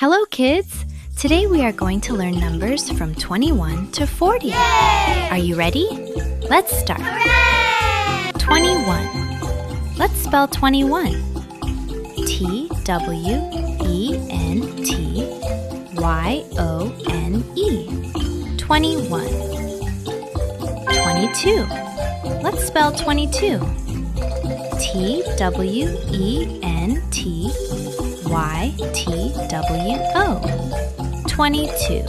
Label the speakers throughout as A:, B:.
A: Hello, kids! Today we are going to learn numbers from 21 to 40.
B: Yay!
A: Are you ready? Let's start.
B: Hooray!
A: 21. Let's spell 21. T-W-E-N-T-Y-O-N-E. 21. 22. Let's spell 22. T-W-E-N-T-Y-T-W-O. 22.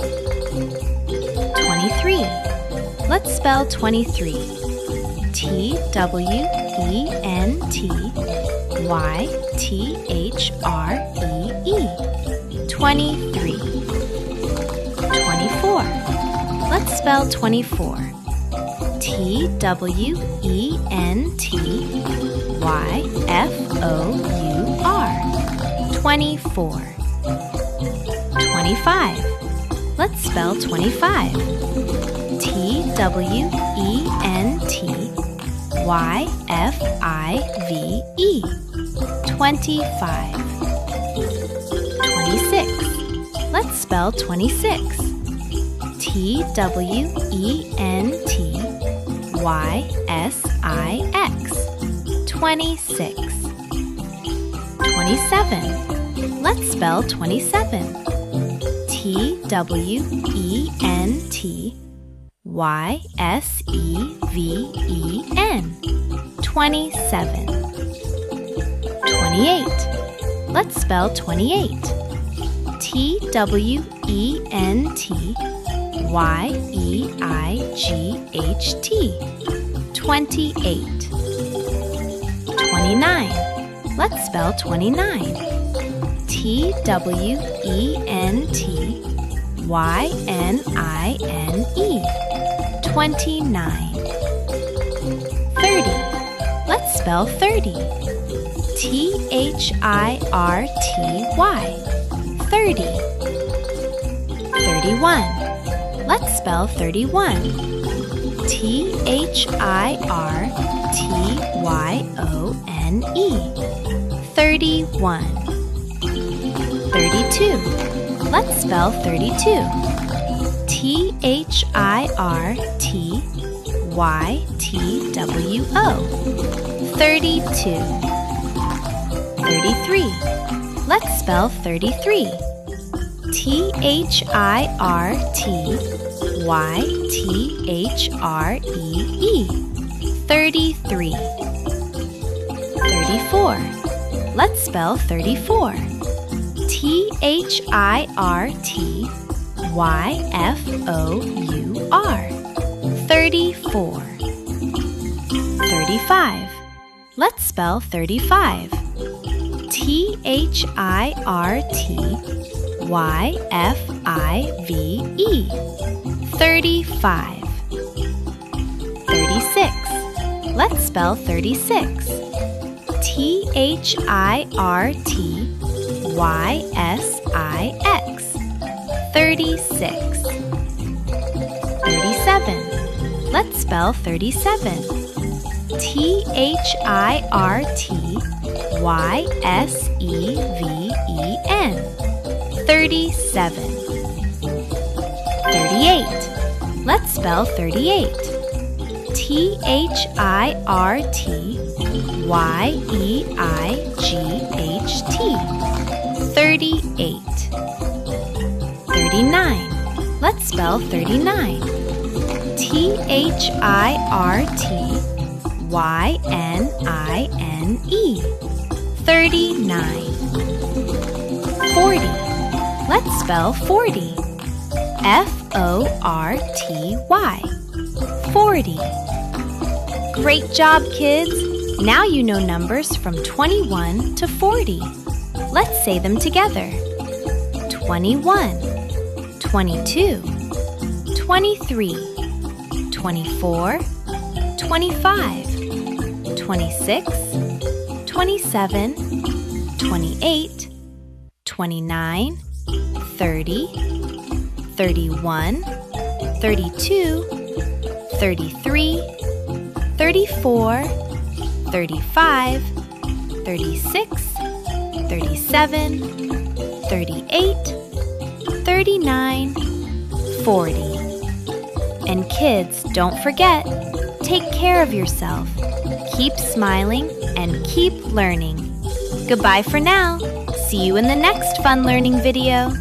A: 23. Let's spell 23. T-W-E-N-T-Y-T-H-R-E-E. 23. 24. Let's spell 24. T-W-E-N-T-Y-F-O-U-R. 24. 25. Let's spell 25. T-W-E-N-T-Y-F-I-V-E. 25. 26. Let's spell 26. T-W-E-N-T-Y-S-I-X. 26. 27. Let's spell 27. T-W-E-N-T-Y-S-E-V-E-N. 27. 28. Let's spell 28. T-W-E-N-T-Y-E-I-G-H-T. 28. 29. Let's spell 29. T-W-E-N-T-Y-N-I-N-E. 29. 30. Let's spell 30. T-H-I-R-T-Y. 30. 31. Let's spell 31. T-H-I-R-T-Y-O-N-E. 31. 32. Let's spell 32. T-H-I-R-T-Y-T-W-O. 32. 33. Let's spell 33. T-H-I-R-T-Y-T-H-R-E-E. 33. 34. Let's spell 34. T-H-I-R-T-Y-F-O-U-R. 34. 35. Let's spell 35. T-H-I-R-T-Y-F-I-V-E. 35. 36. Let's spell 36. T-H-I-R-T-Y-S-I-X. 36. 37. Let's spell 37. T-H-I-R-T-Y-S-E-V-E-N. 37. 38. Let's spell 38. T-H-I-R-T-Y-E-I-G-H-T. 38. 39. Let's spell 39. T-H-I-R-T-Y-N-I-N-E. 39. 40. Let's spell 40. F-O-R-T-Y. 40. Great job, kids! Now you know numbers from 21 to 40. Let's say them together. 21, 22, 23, 24, 25, 26, 27, 28, 29, 30, 31, 32, 33, 34, 35, 36, 37, 38, 39, 40. And kids, don't forget, take care of yourself. Keep smiling and keep learning. Goodbye for now. See you in the next fun learning video.